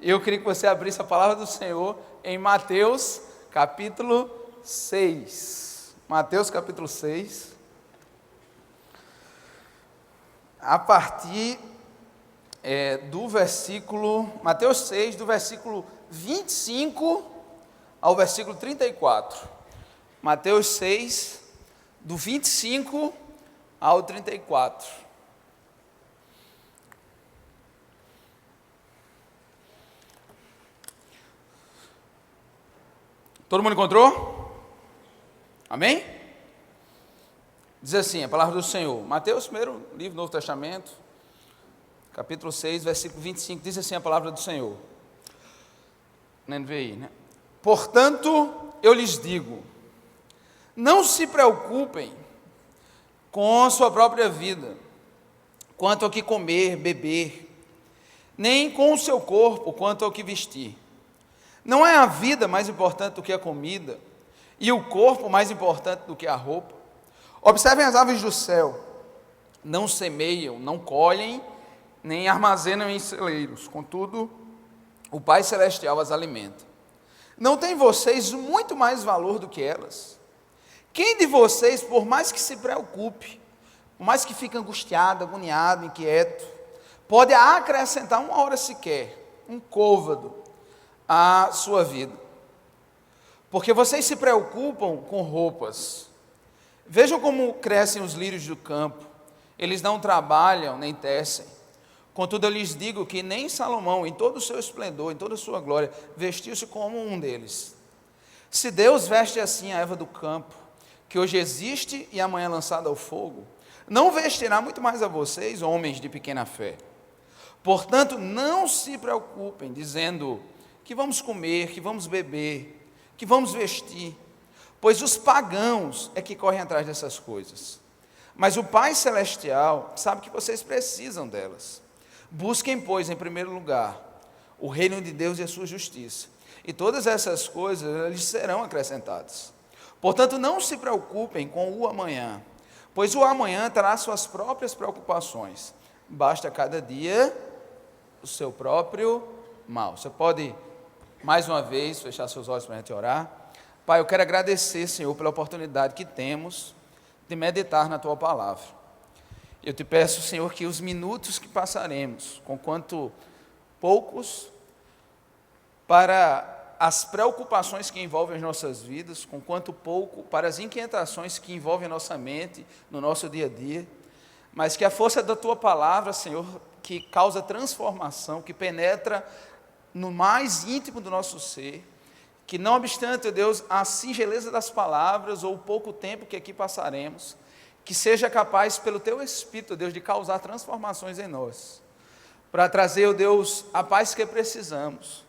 Eu queria que você abrisse a palavra do Senhor em Mateus capítulo 6. Mateus capítulo 6. A partir do versículo, Mateus 6, do versículo 25 ao versículo 34. Mateus 6, do 25 ao 34. Todo mundo encontrou? Amém? Diz assim a palavra do Senhor. Mateus, primeiro livro do Novo Testamento, capítulo 6, versículo 25, diz assim a palavra do Senhor. NVI, né? Portanto, eu lhes digo, não se preocupem com a sua própria vida, quanto ao que comer, beber, nem com o seu corpo, quanto ao que vestir. Não é a vida mais importante do que a comida, e o corpo mais importante do que a roupa? Observem as aves do céu, não semeiam, não colhem, nem armazenam em celeiros, contudo, o Pai Celestial as alimenta. Não tem vocês muito mais valor do que elas? Quem de vocês, por mais que se preocupe, por mais que fique angustiado, agoniado, inquieto, pode acrescentar uma hora sequer, um côvado, à sua vida? Porque vocês se preocupam com roupas. Vejam como crescem os lírios do campo, eles não trabalham nem tecem. Contudo, eu lhes digo que nem Salomão, em todo o seu esplendor, em toda a sua glória, vestiu-se como um deles. Se Deus veste assim a erva do campo, que hoje existe e amanhã é lançada ao fogo, não vestirá muito mais a vocês, homens de pequena fé. Portanto, não se preocupem, dizendo que vamos comer, que vamos beber, que vamos vestir, pois os pagãos é que correm atrás dessas coisas. Mas o Pai Celestial sabe que vocês precisam delas. Busquem, pois, em primeiro lugar, o reino de Deus e a sua justiça, e todas essas coisas lhes serão acrescentadas. Portanto, não se preocupem com o amanhã, pois o amanhã terá suas próprias preocupações. Basta cada dia o seu próprio mal. Você pode, mais uma vez, fechar seus olhos para a gente orar? Pai, eu quero agradecer, Senhor, pela oportunidade que temos de meditar na Tua palavra. Eu te peço, Senhor, que os minutos que passaremos, conquanto poucos, para as preocupações que envolvem as nossas vidas, conquanto pouco para as inquietações que envolvem a nossa mente, no nosso dia a dia, mas que a força da Tua palavra, Senhor, que causa transformação, que penetra no mais íntimo do nosso ser, que não obstante, Deus, a singeleza das palavras ou o pouco tempo que aqui passaremos, que seja capaz pelo Teu Espírito, Deus, de causar transformações em nós, para trazer, Deus, a paz que precisamos,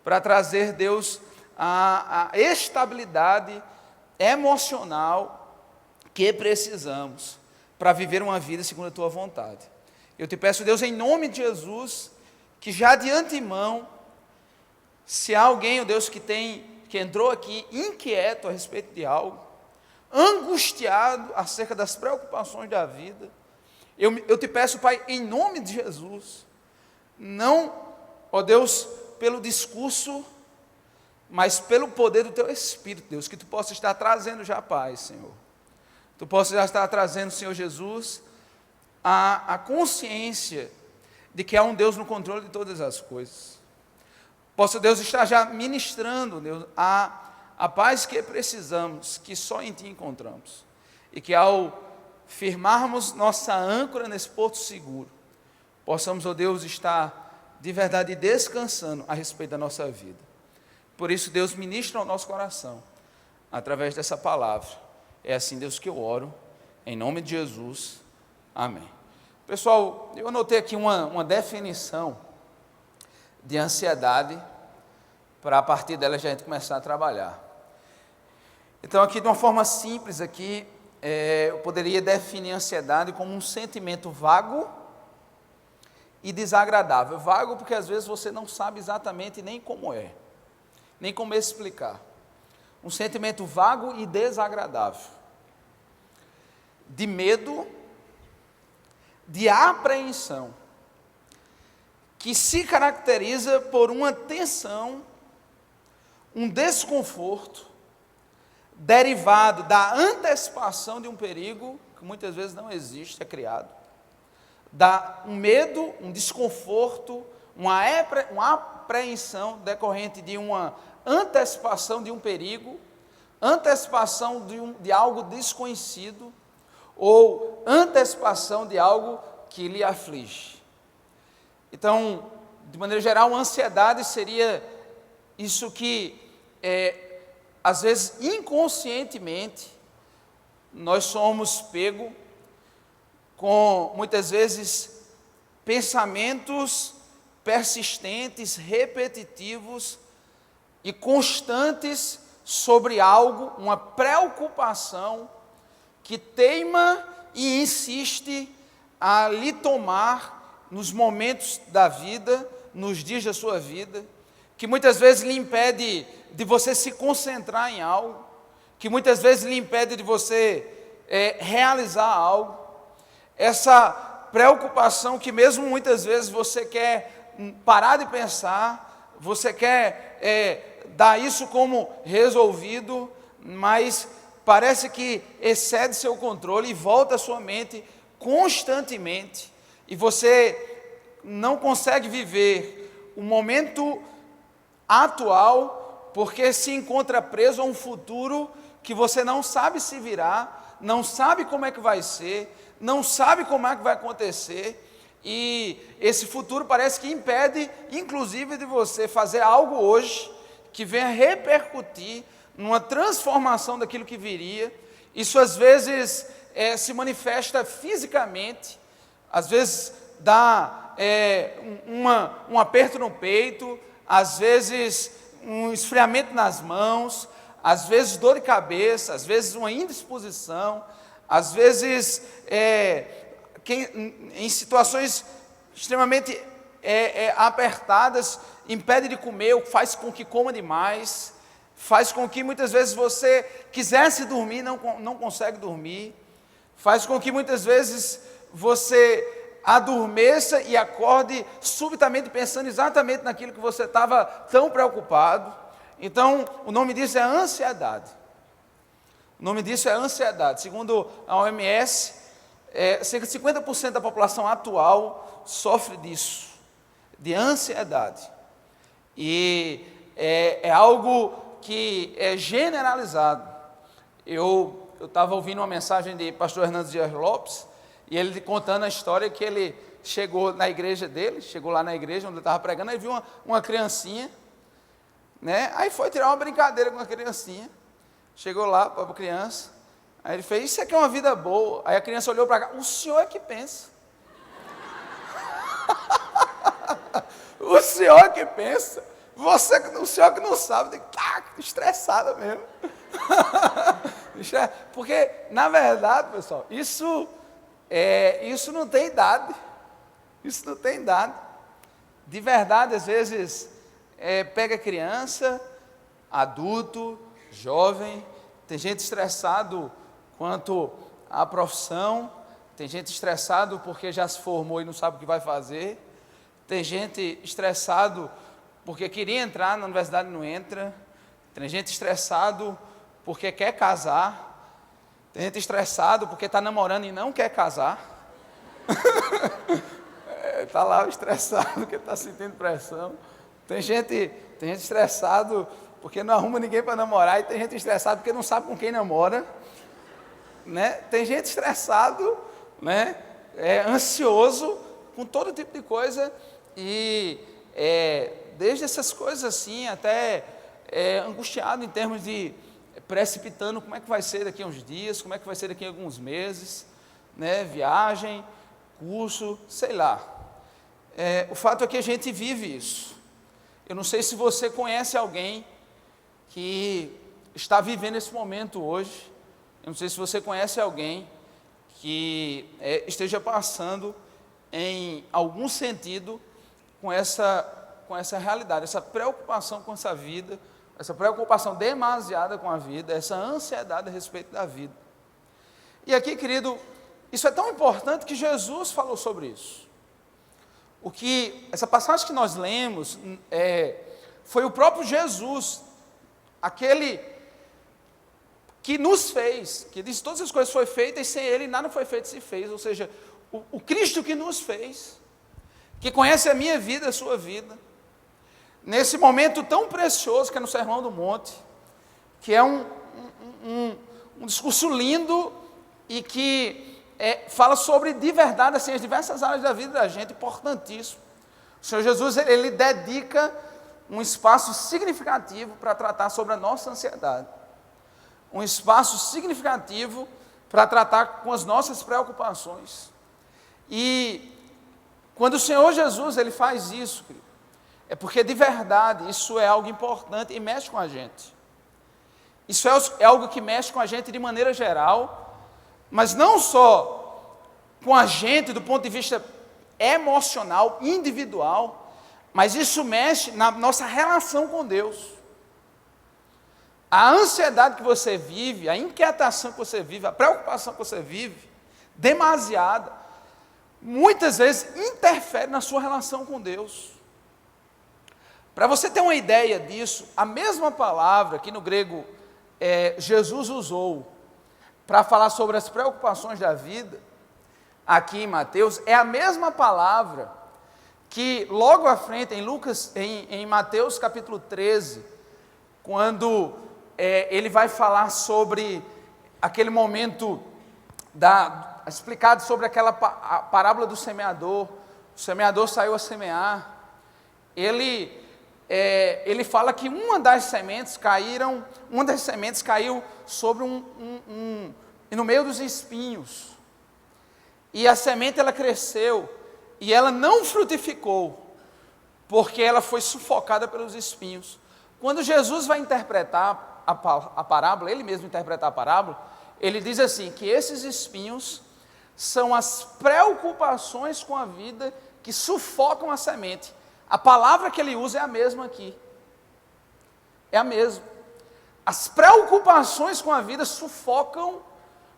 para trazer, Deus, a estabilidade emocional que precisamos, para viver uma vida segundo a Tua vontade. Eu te peço, Deus, em nome de Jesus, que já de antemão, se há alguém, ó Deus, que entrou aqui inquieto a respeito de algo, angustiado acerca das preocupações da vida, eu te peço, Pai, em nome de Jesus, não, ó Deus, pelo discurso, mas pelo poder do Teu Espírito, Deus, que Tu possa estar trazendo já paz, Senhor. Tu possa já estar trazendo, Senhor Jesus, a consciência de que há um Deus no controle de todas as coisas. Possa Deus estar já ministrando, Deus, a paz que precisamos, que só em Ti encontramos. E que ao firmarmos nossa âncora nesse porto seguro, possamos, ó Deus, estar de verdade descansando a respeito da nossa vida. Por isso, Deus, ministra ao nosso coração, através dessa palavra. É assim, Deus, que eu oro, em nome de Jesus. Amém. Pessoal, eu anotei aqui uma definição de ansiedade, para a partir dela a gente começar a trabalhar. Então aqui de uma forma simples aqui, eu poderia definir a ansiedade como um sentimento vago e desagradável. Vago porque às vezes você não sabe exatamente nem como é, nem como explicar. Um sentimento vago e desagradável, de medo, de apreensão, que se caracteriza por uma tensão, um desconforto, derivado da antecipação de um perigo, que muitas vezes não existe, é criado, dá um medo, um desconforto, uma apreensão decorrente de uma antecipação de um perigo, antecipação de algo desconhecido, ou antecipação de algo que lhe aflige. Então, de maneira geral, a ansiedade seria isso que, às vezes, inconscientemente, nós somos pegos com, muitas vezes, pensamentos persistentes, repetitivos e constantes sobre algo, uma preocupação que teima e insiste a lhe tomar nos momentos da vida, nos dias da sua vida, que muitas vezes lhe impede de você se concentrar em algo, que muitas vezes lhe impede de você realizar algo. Essa preocupação que mesmo muitas vezes você quer parar de pensar, você quer dar isso como resolvido, mas parece que excede seu controle e volta à sua mente constantemente, e você não consegue viver o momento atual, porque se encontra preso a um futuro que você não sabe se virar, não sabe como é que vai ser, não sabe como é que vai acontecer, e esse futuro parece que impede, inclusive, de você fazer algo hoje que venha repercutir numa transformação daquilo que viria. Isso às vezes se manifesta fisicamente, às vezes dá um aperto no peito, às vezes um esfriamento nas mãos, às vezes dor de cabeça, às vezes uma indisposição, às vezes em situações extremamente apertadas, impede de comer, faz com que coma demais, faz com que muitas vezes você quisesse dormir, não consegue dormir, faz com que muitas vezes você adormeça e acorde subitamente pensando exatamente naquilo que você estava tão preocupado. Então, o nome disso é ansiedade. O nome disso é ansiedade. Segundo a OMS, cerca de 50% da população atual sofre disso, de ansiedade. E é algo que é generalizado. Eu estava ouvindo uma mensagem de pastor Hernandes Dias Lopes, e ele contando a história que ele chegou na igreja dele, chegou lá na igreja onde ele estava pregando, aí viu uma criancinha, né? Aí foi tirar uma brincadeira com a criancinha, chegou lá para a criança, aí ele fez, isso aqui é uma vida boa. Aí a criança olhou para cá, o senhor é que pensa. O senhor é que pensa. O senhor que não sabe, tá estressada mesmo. Porque, na verdade, pessoal, isso não tem idade. Isso não tem idade. De verdade, às vezes, pega criança, adulto, jovem, tem gente estressado quanto à profissão, tem gente estressado porque já se formou e não sabe o que vai fazer, tem gente estressado porque queria entrar na universidade e não entra, tem gente estressado porque quer casar, tem gente estressado porque está namorando e não quer casar, está lá estressado porque está sentindo pressão, tem gente estressado porque não arruma ninguém para namorar, e tem gente estressado porque não sabe com quem namora, né? Tem gente estressado, né? Ansioso com todo tipo de coisa, e desde essas coisas assim, até angustiado em termos de precipitando como é que vai ser daqui a uns dias, como é que vai ser daqui a alguns meses, né? Viagem, curso, sei lá. O fato é que a gente vive isso. Eu não sei se você conhece alguém que está vivendo esse momento hoje. Eu não sei se você conhece alguém que esteja passando em algum sentido com essa realidade, essa preocupação com essa vida, essa preocupação demasiada com a vida, essa ansiedade a respeito da vida. E aqui, querido, isso é tão importante que Jesus falou sobre isso. essa passagem que nós lemos, foi o próprio Jesus, aquele que nos fez, que disse todas as coisas foram feitas e sem ele nada foi feito se fez, ou seja, o Cristo que nos fez, que conhece a minha vida, a sua vida, nesse momento tão precioso que é no Sermão do Monte, que é um discurso lindo e que fala sobre, de verdade, assim, as diversas áreas da vida da gente, importantíssimo. O Senhor Jesus, ele dedica um espaço significativo para tratar sobre a nossa ansiedade, um espaço significativo para tratar com as nossas preocupações. E quando o Senhor Jesus, ele faz isso, é porque de verdade isso é algo importante e mexe com a gente. Isso é algo que mexe com a gente de maneira geral, mas não só com a gente do ponto de vista emocional, individual, mas isso mexe na nossa relação com Deus. A ansiedade que você vive, a inquietação que você vive, a preocupação que você vive, demasiada, muitas vezes interfere na sua relação com Deus. Para você ter uma ideia disso, a mesma palavra que no grego Jesus usou para falar sobre as preocupações da vida, aqui em Mateus, é a mesma palavra que logo à frente, em Mateus capítulo 13, quando ele vai falar sobre aquele momento, explicado sobre aquela parábola do semeador. O semeador saiu a semear, ele fala que uma das sementes caiu sobre e no meio dos espinhos, e a semente ela cresceu, e ela não frutificou, porque ela foi sufocada pelos espinhos. Quando Jesus vai interpretar a parábola, ele mesmo interpretar a parábola, ele diz assim, que esses espinhos são as preocupações com a vida que sufocam a semente. A palavra que ele usa é a mesma aqui, é a mesma. As preocupações com a vida sufocam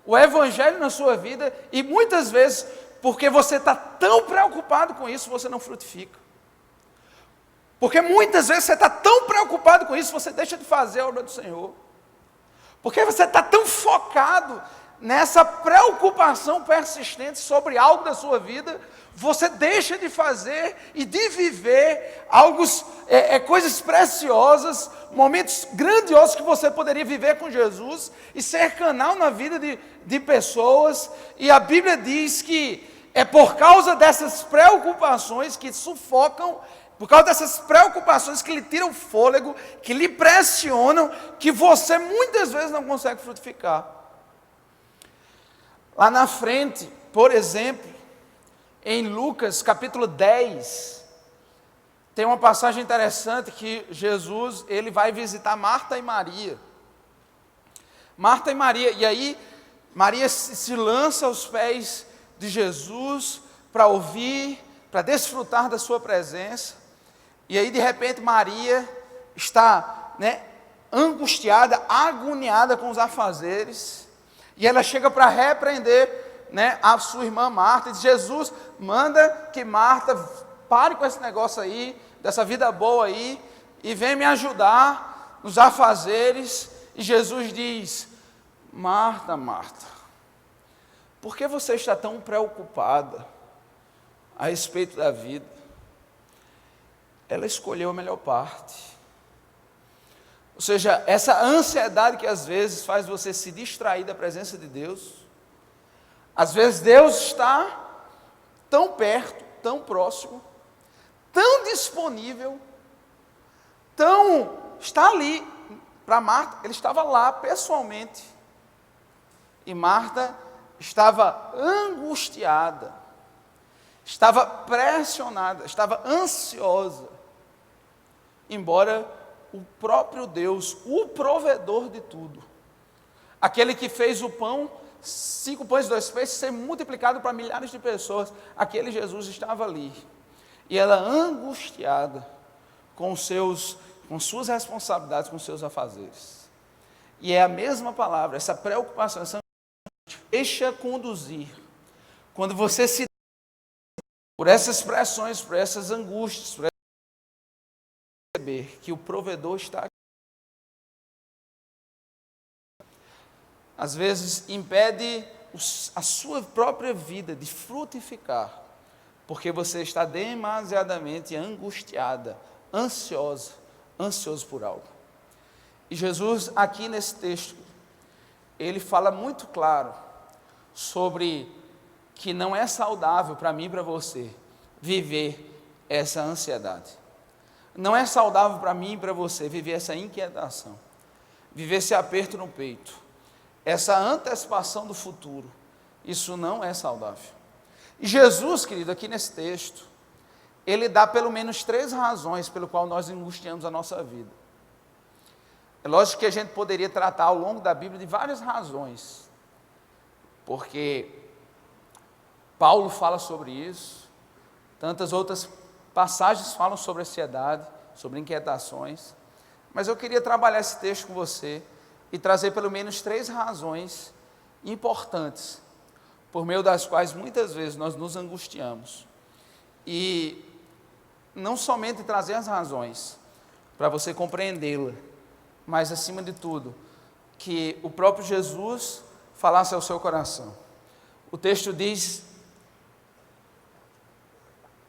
o evangelho na sua vida, e muitas vezes, porque você está tão preocupado com isso, você não frutifica. Porque muitas vezes você está tão preocupado com isso, você deixa de fazer a obra do Senhor. Porque você está tão focado nessa preocupação persistente sobre algo da sua vida, você deixa de fazer e de viver coisas preciosas, momentos grandiosos que você poderia viver com Jesus e ser canal na vida de pessoas. E a Bíblia diz que é por causa dessas preocupações que sufocam, por causa dessas preocupações que lhe tiram fôlego, que lhe pressionam, que você muitas vezes não consegue frutificar. Lá na frente, por exemplo, em Lucas capítulo 10, tem uma passagem interessante que Jesus, ele vai visitar Marta e Maria. Marta e Maria, e aí Maria se lança aos pés de Jesus para ouvir, para desfrutar da sua presença. E aí de repente Maria está angustiada, agoniada com os afazeres, e ela chega para repreender a sua irmã Marta, e diz, Jesus, manda que Marta pare com esse negócio aí, dessa vida boa aí, e vem me ajudar nos afazeres. E Jesus diz, Marta, Marta, por que você está tão preocupada a respeito da vida? Ela escolheu a melhor parte. Ou seja, essa ansiedade que às vezes faz você se distrair da presença de Deus, às vezes Deus está tão perto, tão próximo, tão disponível, está ali. Para Marta, ele estava lá pessoalmente, e Marta estava angustiada, estava pressionada, estava ansiosa, embora o próprio Deus, o provedor de tudo, aquele que fez o pão, 5 pães e 2 peixes, ser multiplicado para milhares de pessoas, aquele Jesus estava ali, e ela angustiada com suas responsabilidades, com seus afazeres. E é a mesma palavra, essa preocupação, essa angústia, deixa conduzir, quando você se por essas pressões, por essas angústias, por saber que o provedor está aqui. Às vezes impede a sua própria vida de frutificar, porque você está demasiadamente angustiada, ansioso por algo. E Jesus, aqui nesse texto, ele fala muito claro sobre que não é saudável para mim e para você viver essa ansiedade. Não é saudável para mim e para você viver essa inquietação, viver esse aperto no peito, essa antecipação do futuro. Isso não é saudável. E Jesus, querido, aqui nesse texto, ele dá pelo menos 3 razões pelo qual nós angustiamos a nossa vida. É lógico que a gente poderia tratar ao longo da Bíblia de várias razões, porque Paulo fala sobre isso, tantas outras passagens falam sobre ansiedade, sobre inquietações, mas eu queria trabalhar esse texto com você e trazer pelo menos 3 razões importantes, por meio das quais muitas vezes nós nos angustiamos. E não somente trazer as razões para você compreendê-la, mas acima de tudo, que o próprio Jesus falasse ao seu coração. O texto diz,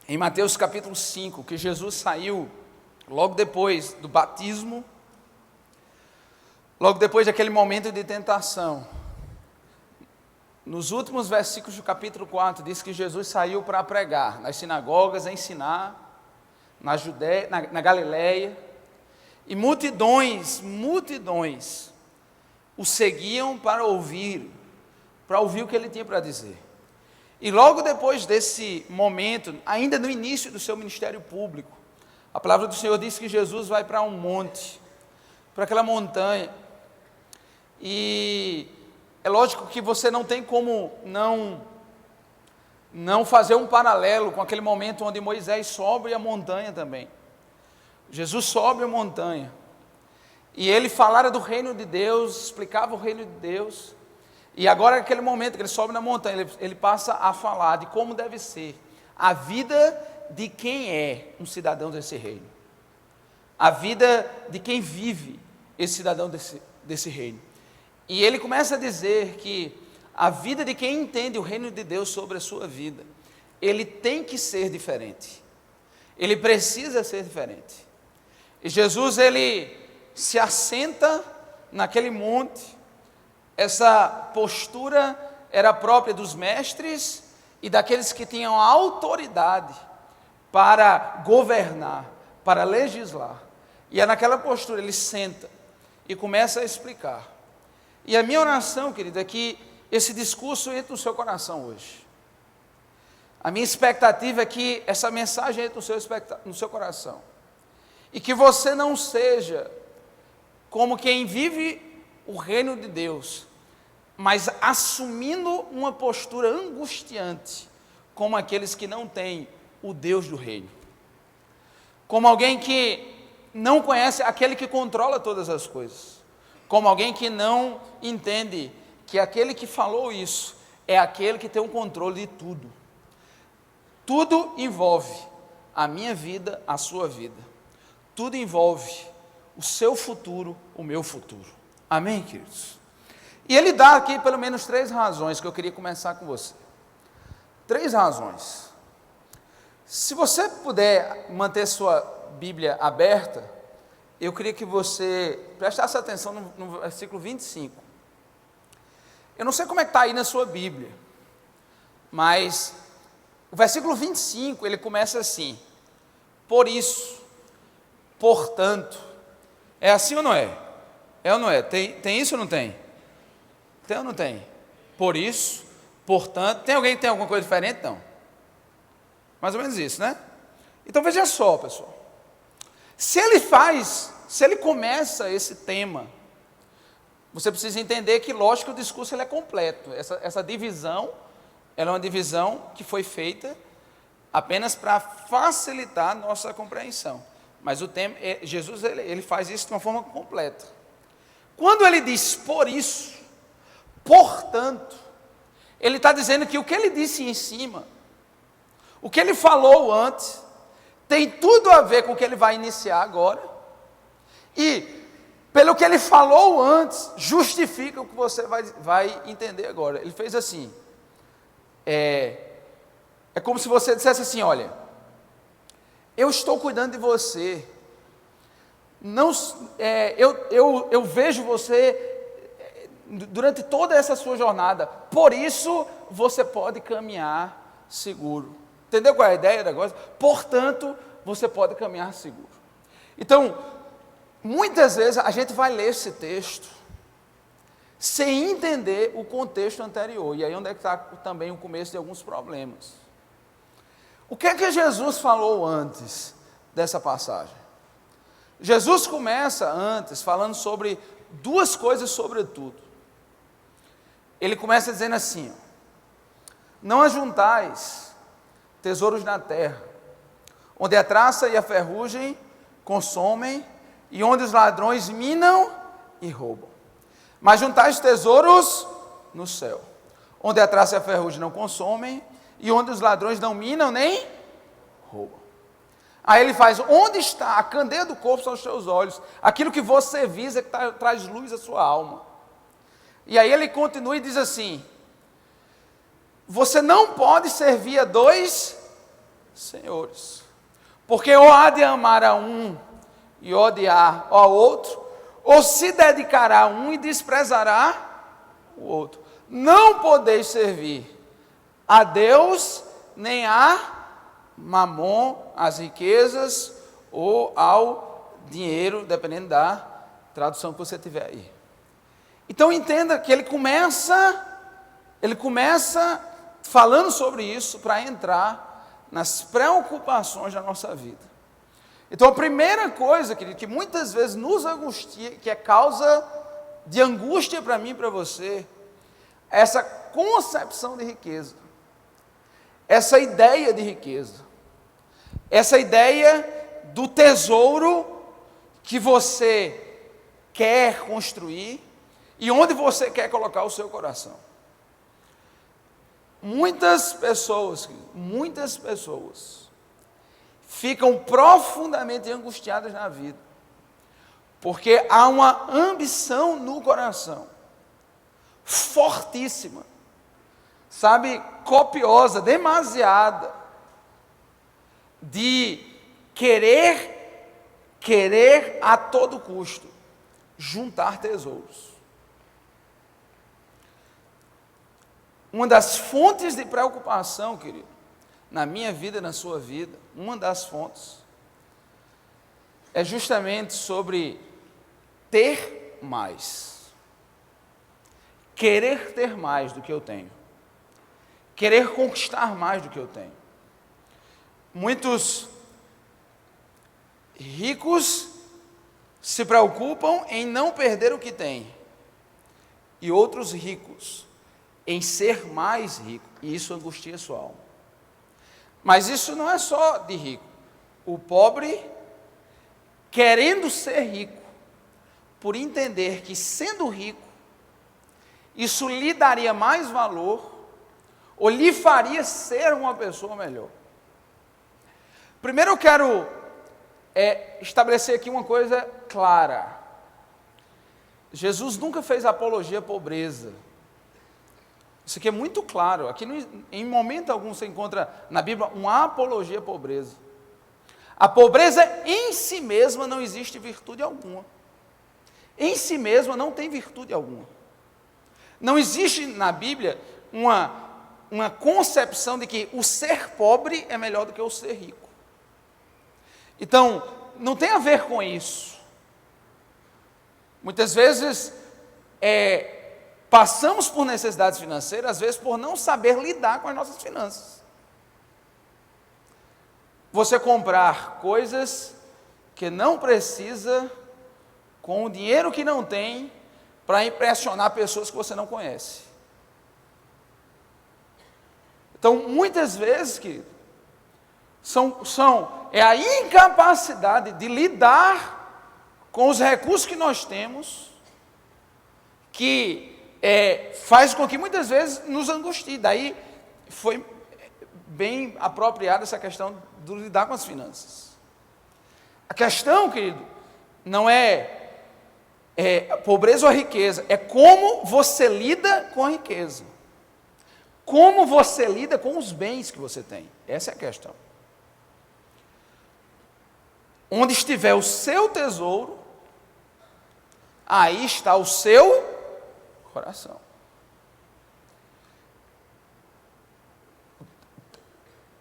em Mateus capítulo 5, que Jesus saiu logo depois do batismo, logo depois daquele momento de tentação. Nos últimos versículos do capítulo 4, diz que Jesus saiu para pregar nas sinagogas, a ensinar, na Judéia, na Galileia, e multidões o seguiam para ouvir o que ele tinha para dizer. E logo depois desse momento, ainda no início do seu ministério público, a palavra do Senhor diz que Jesus vai para um monte, para aquela montanha, e é lógico que você não tem como não fazer um paralelo com aquele momento onde Moisés sobe a montanha também. Jesus sobe a montanha, e ele falara do reino de Deus, explicava o reino de Deus, e agora naquele momento que ele sobe na montanha, ele passa a falar de como deve ser a vida de quem é um cidadão desse reino, a vida de quem vive esse cidadão desse reino. E ele começa a dizer que a vida de quem entende o reino de Deus sobre a sua vida, ele tem que ser diferente, ele precisa ser diferente. E Jesus, ele se assenta naquele monte. Essa postura era própria dos mestres e daqueles que tinham autoridade para governar, para legislar. E é naquela postura, ele senta e começa a explicar. E a minha oração, querido, é que esse discurso entre no seu coração hoje. A minha expectativa é que essa mensagem entre no seu coração. E que você não seja como quem vive o reino de Deus, mas assumindo uma postura angustiante, como aqueles que não têm o Deus do reino. Como alguém que não conhece aquele que controla todas as coisas. Como alguém que não entende que aquele que falou isso é aquele que tem o controle de tudo. Tudo envolve a minha vida, a sua vida. Tudo envolve o seu futuro, o meu futuro. Amém, queridos? E ele dá aqui pelo menos 3 razões que eu queria começar com você. 3 razões. Se você puder manter sua Bíblia aberta, eu queria que você prestasse atenção no versículo 25. Eu não sei como é que está aí na sua Bíblia, mas o versículo 25, ele começa assim: por isso, portanto. É assim ou não é? É ou não é? Tem isso ou não tem? Tem ou não tem? Por isso, portanto. Tem alguém que tem alguma coisa diferente? Não. Mais ou menos isso, né? Então veja só, pessoal. Se ele começa esse tema, você precisa entender que, lógico, o discurso ele é completo. Essa divisão, ela é uma divisão que foi feita apenas para facilitar a nossa compreensão. Mas o tema, Jesus ele faz isso de uma forma completa. Quando ele diz por isso, portanto, ele está dizendo que o que ele disse em cima, O que ele falou antes tem tudo a ver com o que ele vai iniciar agora. E, pelo que ele falou antes, justifica o que você vai entender agora. Ele fez assim. É como se você dissesse assim, olha, eu estou cuidando de você. Não, eu vejo você durante toda essa sua jornada. Por isso, você pode caminhar seguro. Entendeu qual é a ideia da coisa? Portanto, você pode caminhar seguro. Então, muitas vezes a gente vai ler esse texto sem entender o contexto anterior. E aí onde é que está também o começo de alguns problemas. O que é que Jesus falou antes dessa passagem? Jesus começa antes falando sobre duas coisas sobretudo. Ele começa dizendo assim, não ajuntais tesouros na terra, onde a traça e a ferrugem consomem, e onde os ladrões minam e roubam. Mas juntais tesouros no céu, onde a traça e a ferrugem não consomem, e onde os ladrões não minam nem roubam. Aí ele faz, onde está a candeia do corpo são os teus olhos, aquilo que você visa que traz luz à sua alma. E aí ele continua e diz assim, você não pode servir a dois senhores, porque ou há de amar a um e odiar ao outro, ou se dedicará a um e desprezará o outro. Não podeis servir a Deus, nem a Mamon, as riquezas, ou ao dinheiro, dependendo da tradução que você tiver aí. Então entenda que ele começa falando sobre isso para entrar nas preocupações da nossa vida. Então a primeira coisa, querido, que muitas vezes nos angustia, que é causa de angústia para mim e para você, é essa concepção de riqueza, essa ideia de riqueza, essa ideia do tesouro que você quer construir e onde você quer colocar o seu coração. Muitas pessoas ficam profundamente angustiadas na vida, porque há uma ambição no coração, fortíssima, sabe, copiosa, demasiada, de querer a todo custo, juntar tesouros. Uma das fontes de preocupação, querido, na minha vida e na sua vida, uma das fontes, é justamente sobre ter mais. Querer ter mais do que eu tenho. Querer conquistar mais do que eu tenho. Muitos ricos se preocupam em não perder o que têm. E outros ricos em ser mais rico. E isso angustia a sua alma. Mas isso não é só de rico. O pobre, querendo ser rico, por entender que sendo rico, isso lhe daria mais valor, ou lhe faria ser uma pessoa melhor. Primeiro eu quero estabelecer aqui uma coisa clara. Jesus nunca fez apologia à pobreza. Isso aqui é muito claro. Aqui em momento algum você encontra na Bíblia uma apologia à pobreza. A pobreza em si mesma não existe virtude alguma. Em si mesma não tem virtude alguma. Não existe na Bíblia uma concepção de que o ser pobre é melhor do que o ser rico. Então, não tem a ver com isso. Muitas vezes, passamos por necessidades financeiras, às vezes por não saber lidar com as nossas finanças. Você comprar coisas que não precisa, com o dinheiro que não tem, para impressionar pessoas que você não conhece. Então, muitas vezes, querido, é a incapacidade de lidar com os recursos que nós temos, que faz com que muitas vezes nos angustie. Daí foi bem apropriada essa questão de lidar com as finanças. A questão, querido, não é pobreza ou riqueza, é como você lida com a riqueza. Como você lida com os bens que você tem. Essa é a questão. Onde estiver o seu tesouro, aí está o seu coração.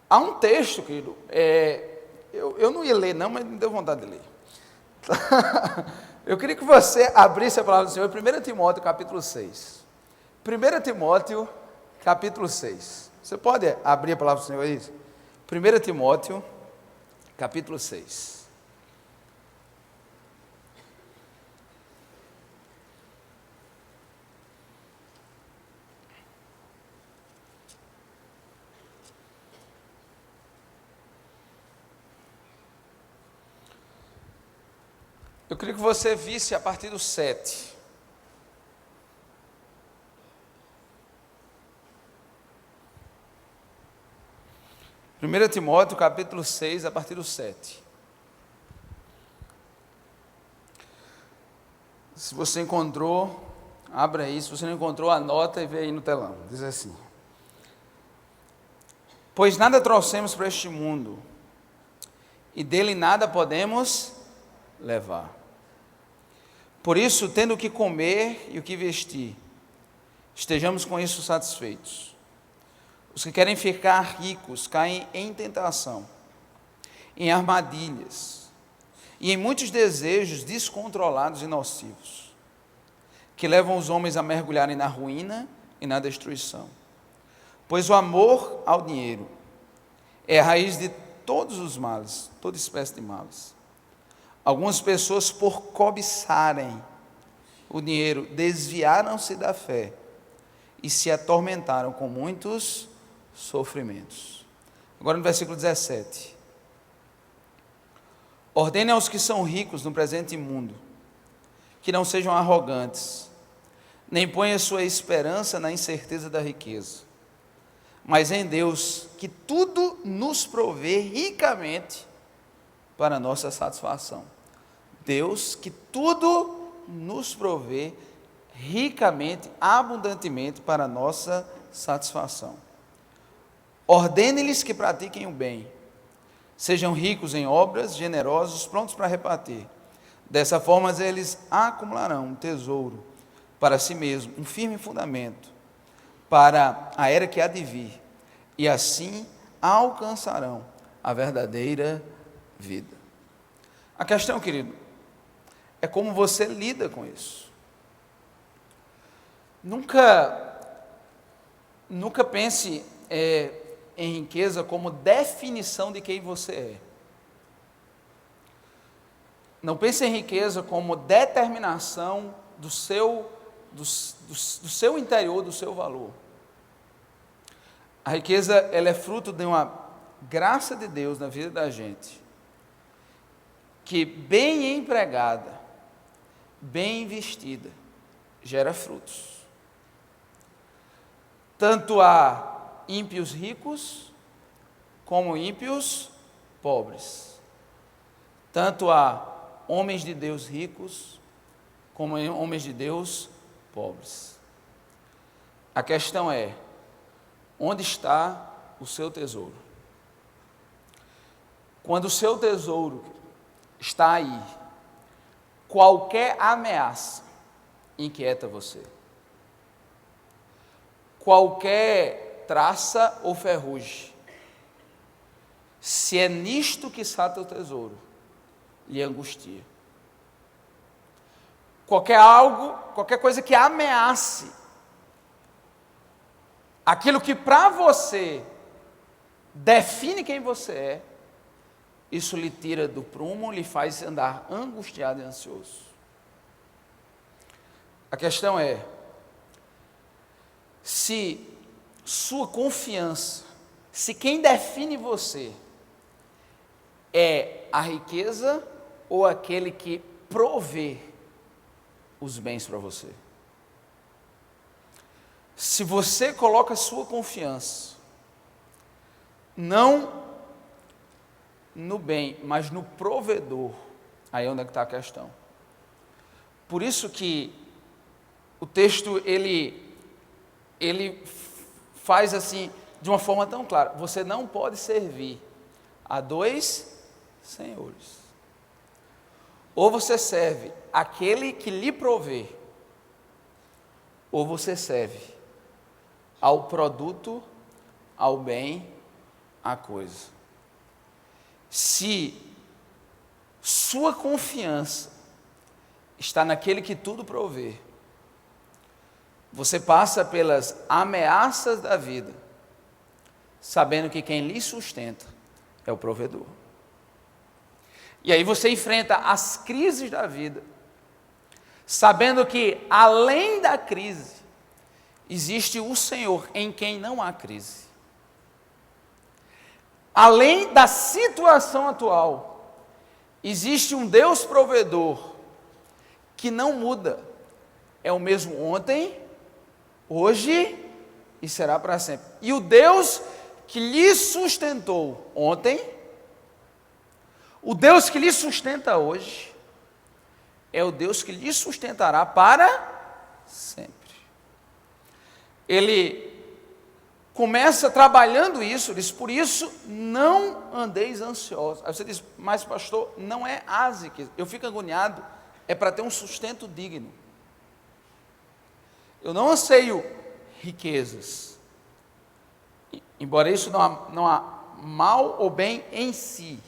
Há um texto, querido, eu não ia ler não, mas me deu vontade de ler. Eu queria que você abrisse a palavra do Senhor em 1 Timóteo capítulo 6. 1 Timóteo capítulo 6. Você pode abrir a palavra do Senhor aí? 1 Timóteo capítulo 6. Eu queria que você visse a partir do 7. Primeira Timóteo, capítulo 6, a partir do 7. Se você encontrou, abra aí. Se você não encontrou, anota e vê aí no telão. Diz assim: pois nada trouxemos para este mundo, e dele nada podemos levar. Por isso, tendo o que comer e o que vestir, estejamos com isso satisfeitos. Os que querem ficar ricos caem em tentação, em armadilhas e em muitos desejos descontrolados e nocivos, que levam os homens a mergulharem na ruína e na destruição. Pois o amor ao dinheiro é a raiz de todos os males, toda espécie de males. Algumas pessoas, por cobiçarem o dinheiro, desviaram-se da fé e se atormentaram com muitos sofrimentos. Agora no versículo 17. Ordene aos que são ricos no presente mundo, que não sejam arrogantes, nem ponham sua esperança na incerteza da riqueza, mas em Deus, que tudo nos provê ricamente para a nossa satisfação. Deus, que tudo nos provê ricamente, abundantemente para a nossa satisfação. Ordene-lhes que pratiquem o bem, sejam ricos em obras, generosos, prontos para repartir. Dessa forma eles acumularão um tesouro para si mesmos, um firme fundamento para a era que há de vir, e assim alcançarão a verdadeira vida. A questão, querido, é como você lida com isso. Nunca pense em riqueza como definição de quem você é. Não pense em riqueza como determinação do seu interior, do seu valor. A riqueza, ela é fruto de uma graça de Deus na vida da gente, que bem empregada, bem investida, gera frutos. Tanto há ímpios ricos, como ímpios pobres. Tanto há homens de Deus ricos, como homens de Deus pobres. A questão é, onde está o seu tesouro? Quando o seu tesouro está aí, qualquer ameaça inquieta você. Qualquer traça ou ferrugem, se é nisto que está teu tesouro, lhe angustia. Qualquer coisa que ameace aquilo que para você define quem você é, isso lhe tira do prumo, lhe faz andar angustiado e ansioso. A questão é, se sua confiança, se quem define você é a riqueza ou aquele que provê os bens para você. Se você coloca sua confiança não no bem, mas no provedor. Aí é onde é que está a questão. Por isso que o texto, ele faz assim, de uma forma tão clara: você não pode servir a dois senhores. Ou você serve aquele que lhe provê, ou você serve ao produto, ao bem, à coisa. Se sua confiança está naquele que tudo provê, você passa pelas ameaças da vida, sabendo que quem lhe sustenta é o provedor. E aí você enfrenta as crises da vida, sabendo que além da crise, existe o Senhor em quem não há crise. Além da situação atual, existe um Deus provedor que não muda. É o mesmo ontem, hoje e será para sempre. E o Deus que lhe sustentou ontem, o Deus que lhe sustenta hoje, é o Deus que lhe sustentará para sempre. Ele começa trabalhando isso, diz: por isso não andeis ansiosos. Aí você diz: mas pastor, não é ase que eu fico agoniado, é para ter um sustento digno. Eu não anseio riquezas, embora isso não há mal ou bem em si,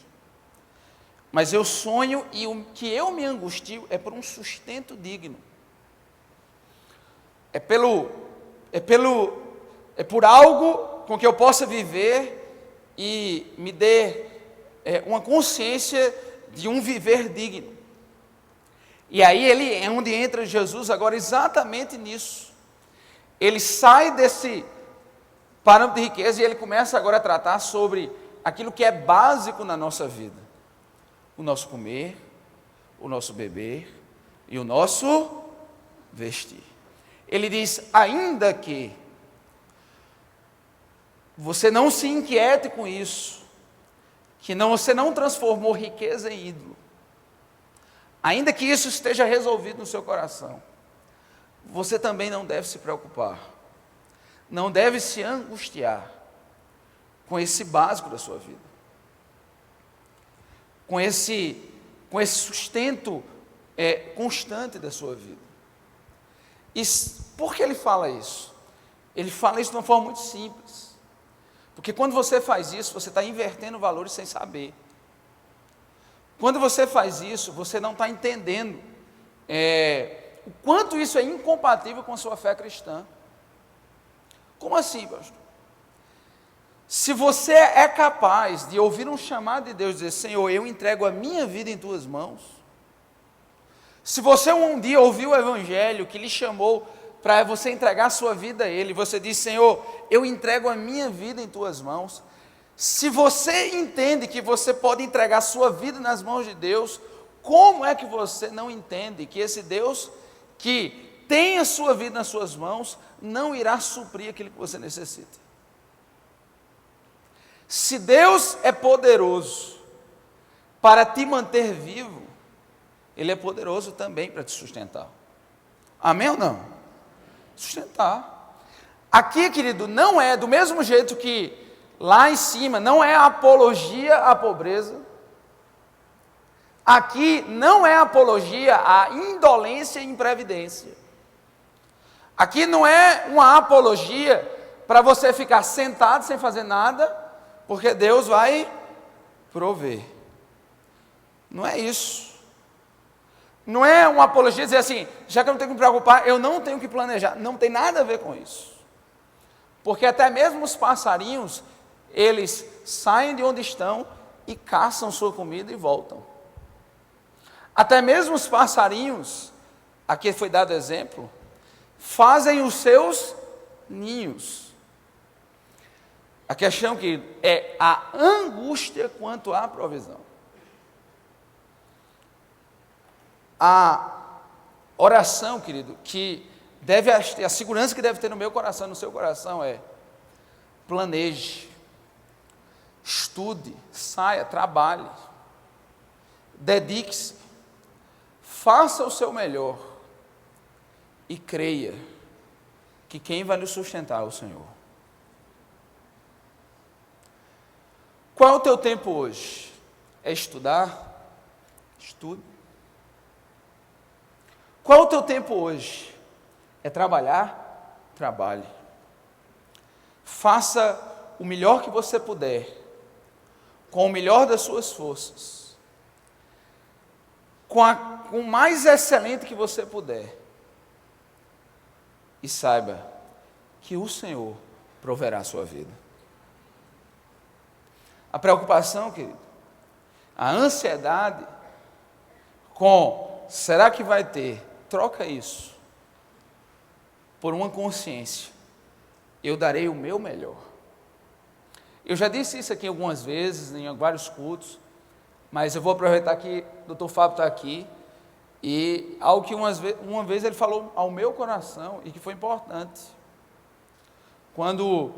mas eu sonho, e o que eu me angustio é por um sustento digno, é por algo com que eu possa viver e me dê uma consciência de um viver digno. E aí ele é onde entra Jesus agora exatamente nisso. Ele sai desse parâmetro de riqueza e ele começa agora a tratar sobre aquilo que é básico na nossa vida: o nosso comer, o nosso beber e o nosso vestir. Ele diz: ainda que você não se inquiete com isso, que você não transformou riqueza em ídolo, ainda que isso esteja resolvido no seu coração, você também não deve se preocupar, não deve se angustiar com esse básico da sua vida, com esse sustento constante da sua vida. E por que ele fala isso? Ele fala isso de uma forma muito simples, porque quando você faz isso, você está invertendo valores sem saber. Quando você faz isso, você não está entendendo o quanto isso é incompatível com a sua fé cristã. Como assim, pastor? Se você é capaz de ouvir um chamado de Deus e dizer: Senhor, eu entrego a minha vida em tuas mãos. Se você um dia ouviu o evangelho que lhe chamou para você entregar a sua vida a Ele, você diz: Senhor, eu entrego a minha vida em tuas mãos. Se você entende que você pode entregar a sua vida nas mãos de Deus, como é que você não entende que esse Deus que tem a sua vida nas suas mãos não irá suprir aquilo que você necessita? Se Deus é poderoso para te manter vivo, Ele é poderoso também para te sustentar. Amém ou não? Sustentar. Aqui, querido, não é do mesmo jeito que lá em cima, não é apologia à pobreza. Aqui não é apologia à indolência e imprevidência. Aqui não é uma apologia para você ficar sentado sem fazer nada, porque Deus vai prover. Não é isso. Não é uma apologia dizer assim: já que eu não tenho que me preocupar, eu não tenho que planejar. Não tem nada a ver com isso. Porque até mesmo os passarinhos, eles saem de onde estão e caçam sua comida e voltam. Até mesmo os passarinhos, aqui foi dado exemplo, fazem os seus ninhos. A questão que é a angústia quanto à provisão. A oração, querido, que deve ter, a segurança que deve ter no meu coração, no seu coração é: planeje. Estude, saia, trabalhe, dedique-se, faça o seu melhor e creia que quem vai nos sustentar é o Senhor. Qual é o teu tempo hoje? É estudar? Estude. Qual é o teu tempo hoje? É trabalhar? Trabalhe. Faça o melhor que você puder, com o melhor das suas forças, com o mais excelente que você puder. E saiba que o Senhor proverá a sua vida. A preocupação, querido, a ansiedade com será que vai ter, troca isso por uma consciência. Eu darei o meu melhor. Eu já disse isso aqui algumas vezes, em vários cultos, mas eu vou aproveitar que o Dr. Fábio está aqui, e algo que uma vez ele falou ao meu coração, e que foi importante. Quando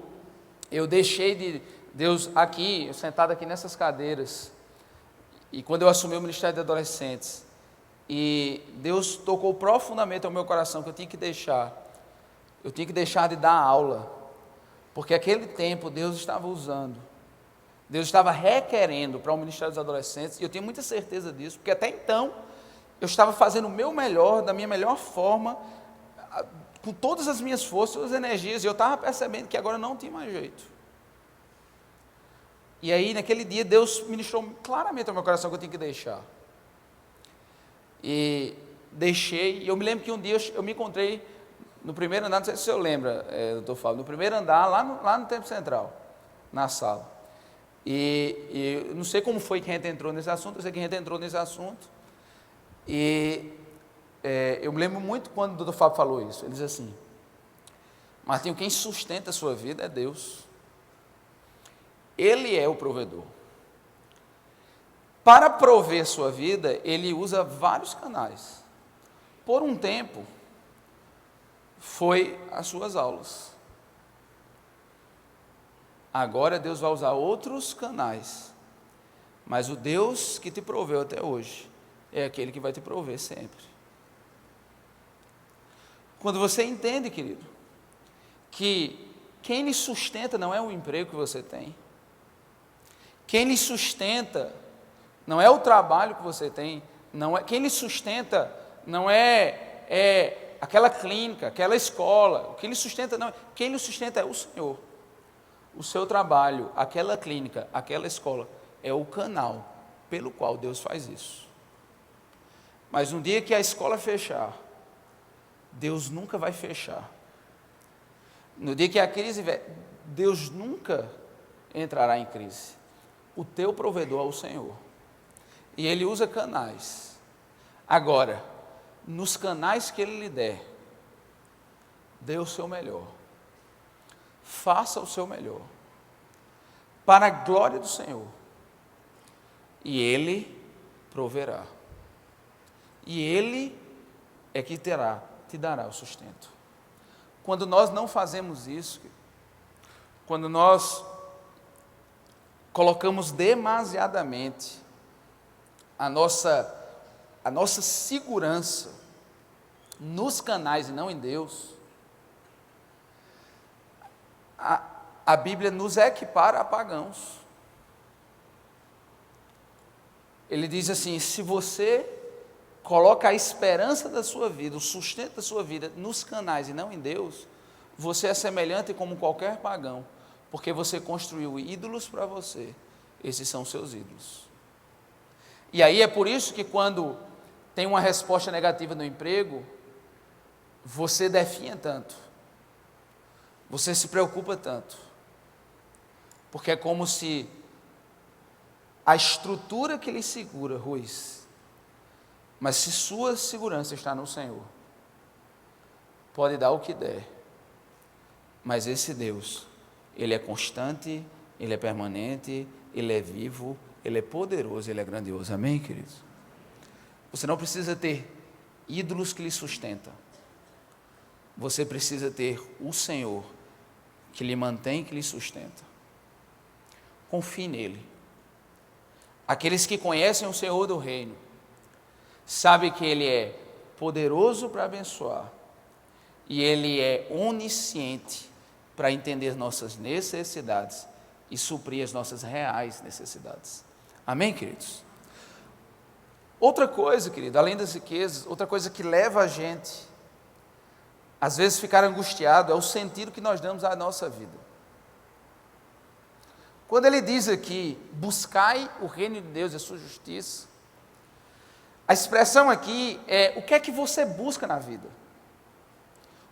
eu deixei de Deus aqui, eu sentado aqui nessas cadeiras, e quando eu assumi o Ministério de Adolescentes, e Deus tocou profundamente ao meu coração, que eu tinha que deixar de dar aula, porque aquele tempo Deus estava usando, Deus estava requerendo para o Ministério dos Adolescentes, e eu tenho muita certeza disso, porque até então, eu estava fazendo o meu melhor, da minha melhor forma, com todas as minhas forças, todas as energias, e eu estava percebendo que agora não tinha mais jeito. E aí, naquele dia, Deus ministrou claramente ao meu coração que eu tinha que deixar. E deixei, e eu me lembro que um dia eu me encontrei no primeiro andar, não sei se o senhor lembra, doutor Fábio, no primeiro andar, lá no Templo Central, na sala. E eu não sei como foi que a gente entrou nesse assunto, eu sei que a gente entrou nesse assunto, e eu me lembro muito quando o doutor Fábio falou isso. Ele diz assim: Martinho, quem sustenta a sua vida é Deus. Ele é o provedor. Para prover sua vida, Ele usa vários canais. Por um tempo, foi as suas aulas. Agora Deus vai usar outros canais. Mas o Deus que te proveu até hoje é aquele que vai te prover sempre. Quando você entende, querido, que quem lhe sustenta não é o emprego que você tem, quem lhe sustenta não é o trabalho que você tem, não é, quem lhe sustenta não é aquela clínica, aquela escola, o que lhe sustenta não, quem lhe sustenta é o Senhor. O seu trabalho, aquela clínica, aquela escola, é o canal pelo qual Deus faz isso. Mas no dia que a escola fechar, Deus nunca vai fechar. No dia que a crise vier, Deus nunca entrará em crise. O teu provedor é o Senhor. E Ele usa canais. Agora, nos canais que Ele lhe der, dê o seu melhor. Faça o seu melhor. Para a glória do Senhor. E Ele proverá. E Ele é que te dará o sustento. Quando nós não fazemos isso, quando nós colocamos demasiadamente a nossa segurança nos canais e não em Deus, a Bíblia nos equipara a pagãos. Ele diz assim: se você coloca a esperança da sua vida, o sustento da sua vida nos canais e não em Deus, você é semelhante como qualquer pagão, porque você construiu ídolos para você. Esses são seus ídolos. E aí é por isso que quando tem uma resposta negativa no emprego, você definha tanto, você se preocupa tanto, porque é como se a estrutura que lhe segura ruísse. Mas se sua segurança está no Senhor, pode dar o que der, mas esse Deus, Ele é constante, Ele é permanente, Ele é vivo, Ele é poderoso, Ele é grandioso. Amém, queridos? Você não precisa ter ídolos que lhe sustentam. Você precisa ter o Senhor que lhe mantém, que lhe sustenta. confie nele. Aqueles que conhecem o Senhor do reino, sabem que Ele é poderoso para abençoar, e Ele é onisciente para entender nossas necessidades e suprir as nossas reais necessidades. Amém, queridos? Outra coisa, querido, além das riquezas, outra coisa que leva a gente, às vezes, ficar angustiado, é o sentido que nós damos à nossa vida. Quando ele diz aqui, buscai o reino de Deus e a sua justiça, a expressão aqui é, o que é que você busca na vida?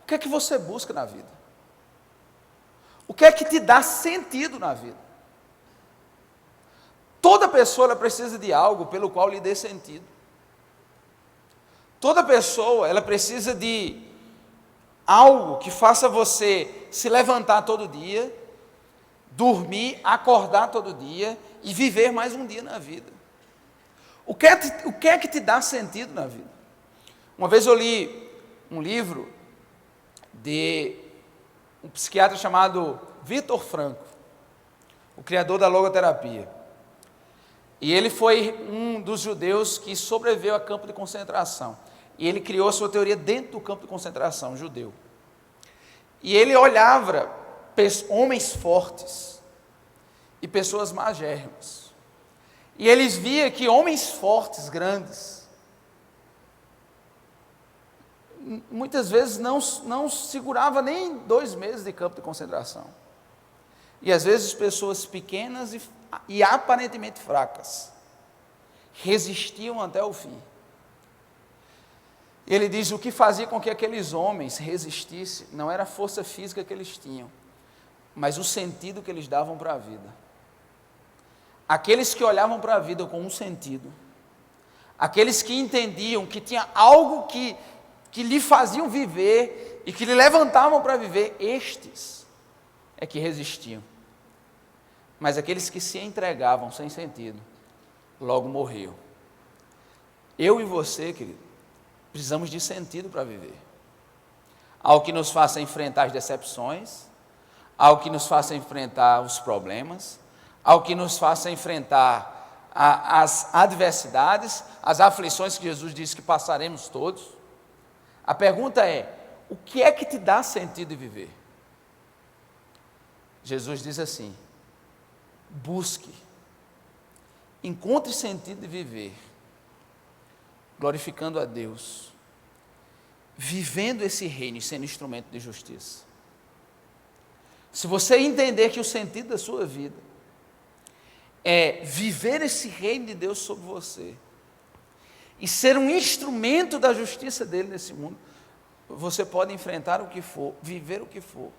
O que é que você busca na vida? O que é que te dá sentido na vida? Toda pessoa ela precisa de algo pelo qual lhe dê sentido. Toda pessoa ela precisa de algo que faça você se levantar todo dia, dormir, acordar todo dia e viver mais um dia na vida. O que é que te dá sentido na vida? Uma vez eu li um livro de um psiquiatra chamado Viktor Frankl, o criador da logoterapia. E ele foi um dos judeus que sobreviveu a campo de concentração. E ele criou a sua teoria dentro do campo de concentração, judeu. E ele olhava homens fortes e pessoas magérrimas. E eles via que homens fortes, grandes, muitas vezes não segurava nem 2 meses de campo de concentração. E às vezes pessoas pequenas e aparentemente fracas resistiam até o fim. Ele diz, o que fazia com que aqueles homens resistissem não era a força física que eles tinham, mas o sentido que eles davam para a vida. Aqueles que olhavam para a vida com um sentido, aqueles que entendiam que tinha algo que lhe faziam viver e que lhe levantavam para viver, estes é que resistiam. Mas aqueles que se entregavam sem sentido, logo morriam. Eu e você, querido, precisamos de sentido para viver. Algo que nos faça enfrentar as decepções, algo que nos faça enfrentar os problemas, algo que nos faça enfrentar as adversidades, as aflições que Jesus disse que passaremos todos. A pergunta é, o que é que te dá sentido de viver? Jesus diz assim, busque, encontre sentido de viver, glorificando a Deus, vivendo esse reino e sendo instrumento de justiça. Se você entender que o sentido da sua vida é viver esse reino de Deus sobre você e ser um instrumento da justiça dele nesse mundo, você pode enfrentar o que for, viver o que for,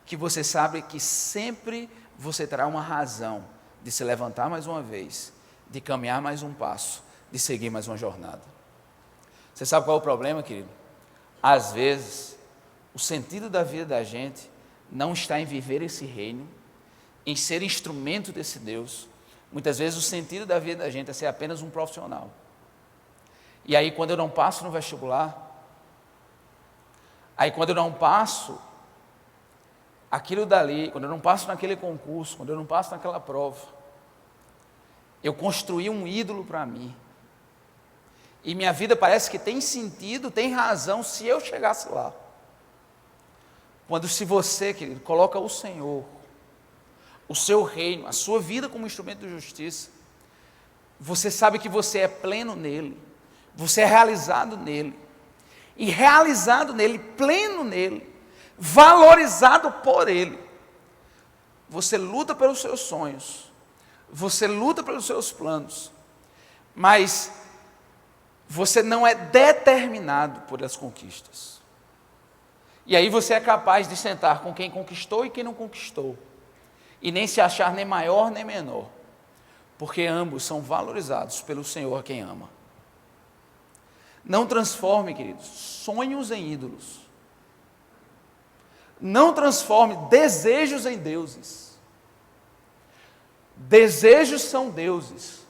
que você sabe que sempre você terá uma razão de se levantar mais uma vez, de caminhar mais um passo, de seguir mais uma jornada. Você sabe qual é o problema, querido? Às vezes, o sentido da vida da gente não está em viver esse reino, em ser instrumento desse Deus. Muitas vezes o sentido da vida da gente é ser apenas um profissional. E aí quando eu não passo no vestibular, aí quando eu não passo aquilo dali, quando eu não passo naquele concurso, quando eu não passo naquela prova, eu construí um ídolo para mim. E minha vida parece que tem sentido, tem razão se eu chegasse lá. Quando se você, querido, coloca o Senhor, o seu reino, a sua vida como instrumento de justiça, você sabe que você é pleno nele, você é realizado nele, e realizado nele, pleno nele, valorizado por ele, você luta pelos seus sonhos, você luta pelos seus planos, mas você não é determinado por as conquistas. E aí você é capaz de sentar com quem conquistou e quem não conquistou, e nem se achar nem maior nem menor, porque ambos são valorizados pelo Senhor a quem ama. Não transforme, queridos, sonhos em ídolos. Não transforme desejos em deuses. Desejos são deuses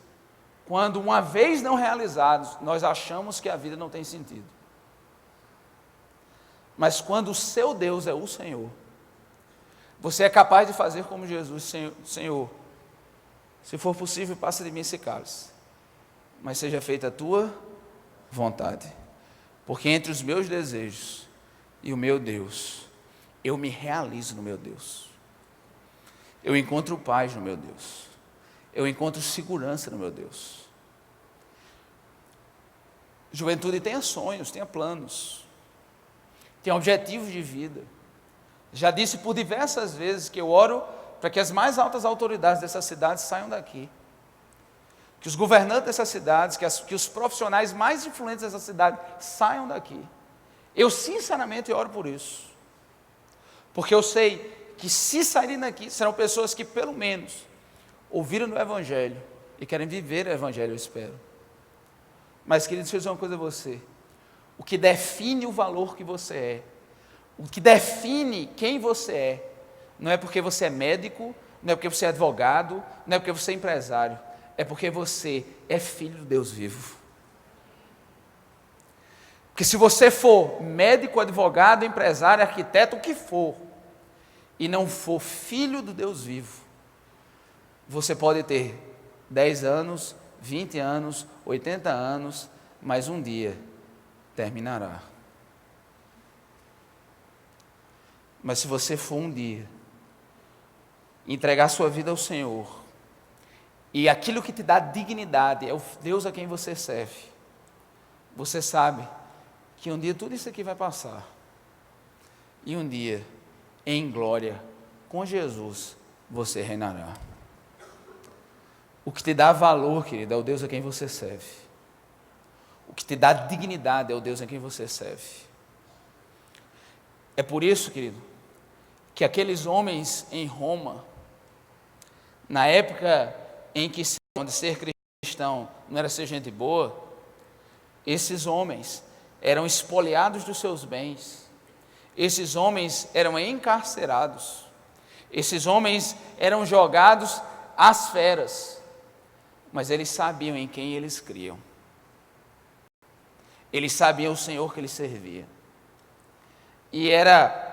quando, uma vez não realizados, nós achamos que a vida não tem sentido. Mas quando o seu Deus é o Senhor, você é capaz de fazer como Jesus, Senhor, Se for possível, passa de mim esse cálice, mas seja feita a tua vontade. Porque entre os meus desejos e o meu Deus, eu me realizo no meu Deus. Eu encontro paz no meu Deus. Eu encontro segurança no meu Deus. Juventude, tenha sonhos, tenha planos, tenha objetivos de vida. Já disse por diversas vezes que eu oro para que as mais altas autoridades dessa cidade saiam daqui. Que os governantes dessa cidade, que os profissionais mais influentes dessa cidade saiam daqui. Eu sinceramente oro por isso. Porque eu sei que se saírem daqui, serão pessoas que pelo menos ouviram do Evangelho e querem viver o Evangelho, eu espero. Mas, queridos, deixa eu dizer uma coisa a você. O que define o valor que você é, o que define quem você é, não é porque você é médico, não é porque você é advogado, não é porque você é empresário, é porque você é filho do Deus vivo. Porque se você for médico, advogado, empresário, arquiteto, o que for, e não for filho do Deus vivo, você pode ter 10 anos, 20 anos, 80 anos, mas um dia terminará. Mas se você for um dia entregar sua vida ao Senhor, e aquilo que te dá dignidade é o Deus a quem você serve, você sabe que um dia tudo isso aqui vai passar, e um dia, em glória, com Jesus, você reinará. O que te dá valor, querido, é o Deus a quem você serve. O que te dá dignidade é o Deus a quem você serve. É por isso, querido, que aqueles homens em Roma, na época em que de ser cristão não era ser gente boa, esses homens eram espoliados dos seus bens, esses homens eram encarcerados, esses homens eram jogados às feras, mas eles sabiam em quem eles criam, eles sabiam o Senhor que eles serviam, e era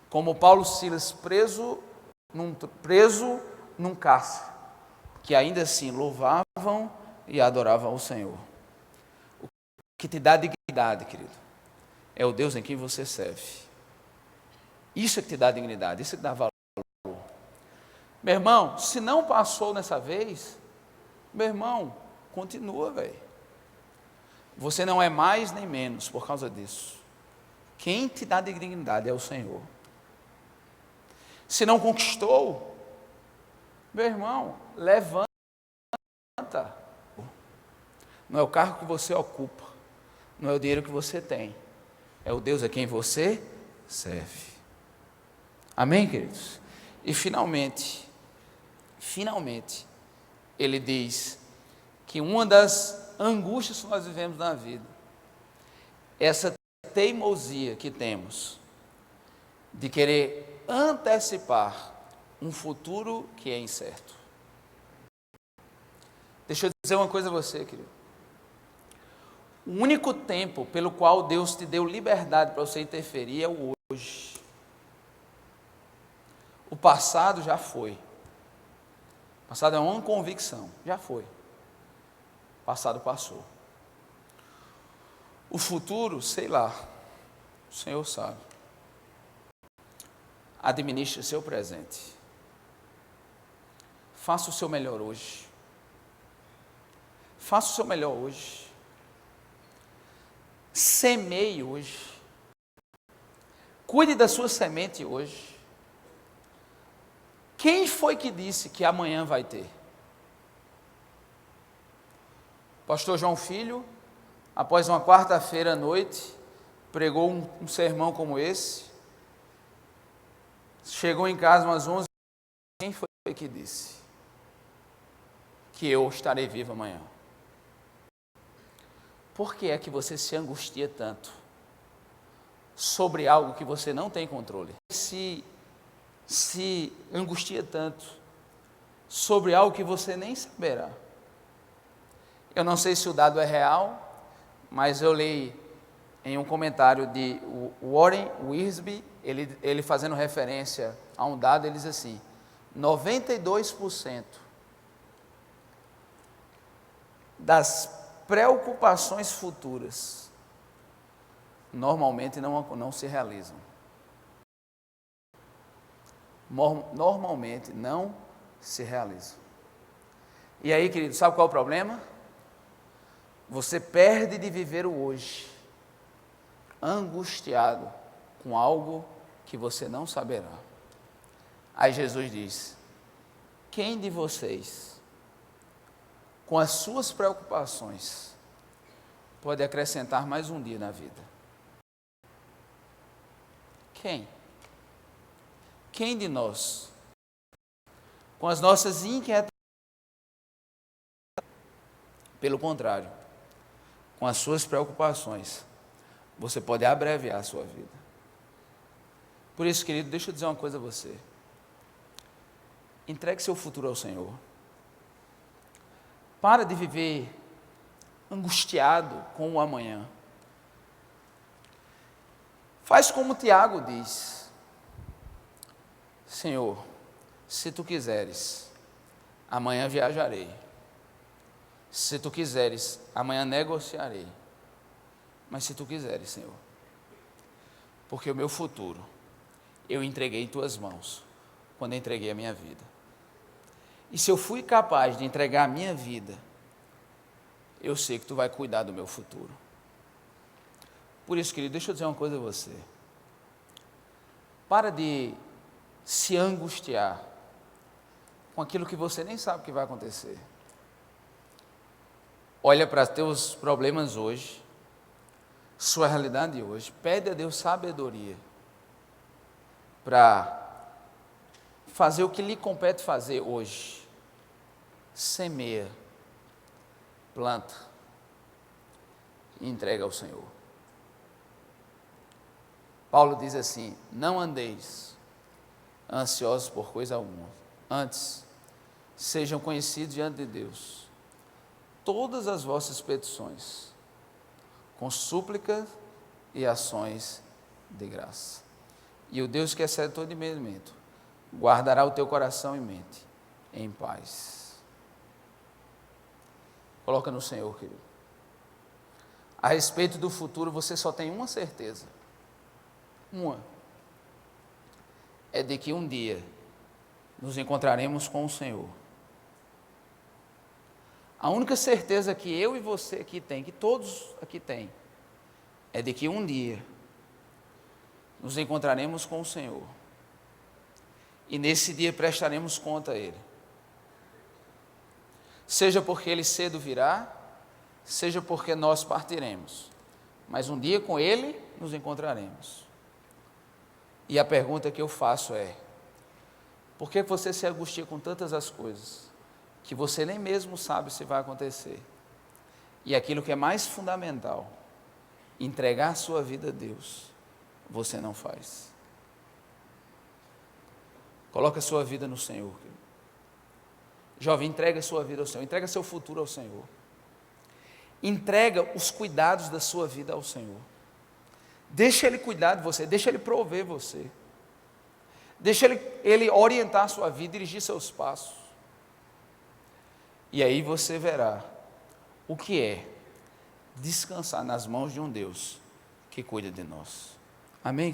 como Paulo e Silas preso num cárcere, que ainda assim louvavam e adoravam ao Senhor. O que te dá dignidade, querido, é o Deus em quem você serve. Isso é que te dá dignidade, isso é que dá valor. Meu irmão, se não passou nessa vez, meu irmão, continua, velho. Você não é mais nem menos por causa disso. Quem te dá dignidade é o Senhor. Se não conquistou, meu irmão, levanta. Não é o carro que você ocupa, não é o dinheiro que você tem, é o Deus a quem você serve. Amém, queridos? E finalmente, ele diz que uma das angústias que nós vivemos na vida, essa teimosia que temos de querer antecipar um futuro que é incerto. Deixa eu dizer uma coisa a você, querido. O único tempo pelo qual Deus te deu liberdade para você interferir é o hoje. O passado já foi. O passado é uma convicção, já foi. O passado passou. O futuro, sei lá, o Senhor sabe. Administre o seu presente. Faça o seu melhor hoje. Faça o seu melhor hoje. Semeie hoje. Cuide da sua semente hoje. Quem foi que disse que amanhã vai ter? Pastor João Filho, após uma quarta-feira à noite, pregou um sermão como esse. Chegou em casa umas 11. Quem foi que disse que eu estarei vivo amanhã? Por que é que você se angustia tanto sobre algo que você não tem controle? Se angustia tanto sobre algo que você nem saberá. Eu não sei se o dado é real, mas eu li em um comentário de Warren Wiersbe, ele fazendo referência a um dado, ele diz assim: 92% das preocupações futuras normalmente não se realizam. Normalmente não se realizam. E aí, querido, sabe qual é o problema? Você perde de viver o hoje, angustiado com algo que você não saberá. Aí Jesus diz: quem de vocês, com as suas preocupações, pode acrescentar mais um dia na vida? Quem? Quem de nós, com as nossas inquietações, pelo contrário, com as suas preocupações, você pode abreviar a sua vida? Por isso, querido, deixa eu dizer uma coisa a você. Entregue seu futuro ao Senhor. Para de viver angustiado com o amanhã. Faz como Tiago diz: Senhor, se tu quiseres, amanhã viajarei. Se tu quiseres, amanhã negociarei. Mas se tu quiseres, Senhor, porque o meu futuro eu entreguei em tuas mãos quando entreguei a minha vida. E se eu fui capaz de entregar a minha vida, eu sei que tu vai cuidar do meu futuro. Por isso, querido, deixa eu dizer uma coisa a você. Para de se angustiar com aquilo que você nem sabe que vai acontecer. Olha para os teus problemas hoje, sua realidade hoje. Pede a Deus sabedoria para fazer o que lhe compete fazer hoje. Semeia, planta e entrega ao Senhor. Paulo diz assim: não andeis ansiosos por coisa alguma, antes sejam conhecidos diante de Deus todas as vossas petições, com súplicas e ações de graça. E o Deus que excede todo entendimento guardará o teu coração e mente em paz. Coloca no Senhor, querido. A respeito do futuro, você só tem uma certeza. Uma. É de que um dia nos encontraremos com o Senhor. A única certeza que eu e você aqui tem, que todos aqui têm, é de que um dia nos encontraremos com o Senhor. E nesse dia prestaremos conta a Ele. Seja porque Ele cedo virá, seja porque nós partiremos. Mas um dia com Ele nos encontraremos. E a pergunta que eu faço é: por que você se angustia com tantas as coisas que você nem mesmo sabe se vai acontecer? E aquilo que é mais fundamental, entregar a sua vida a Deus, você não faz. Coloca a sua vida no Senhor. Jovem, entrega a sua vida ao Senhor, entrega seu futuro ao Senhor. Entrega os cuidados da sua vida ao Senhor. Deixa Ele cuidar de você, deixa Ele prover você. Deixa Ele orientar a sua vida, dirigir seus passos. E aí você verá o que é descansar nas mãos de um Deus que cuida de nós. Amém?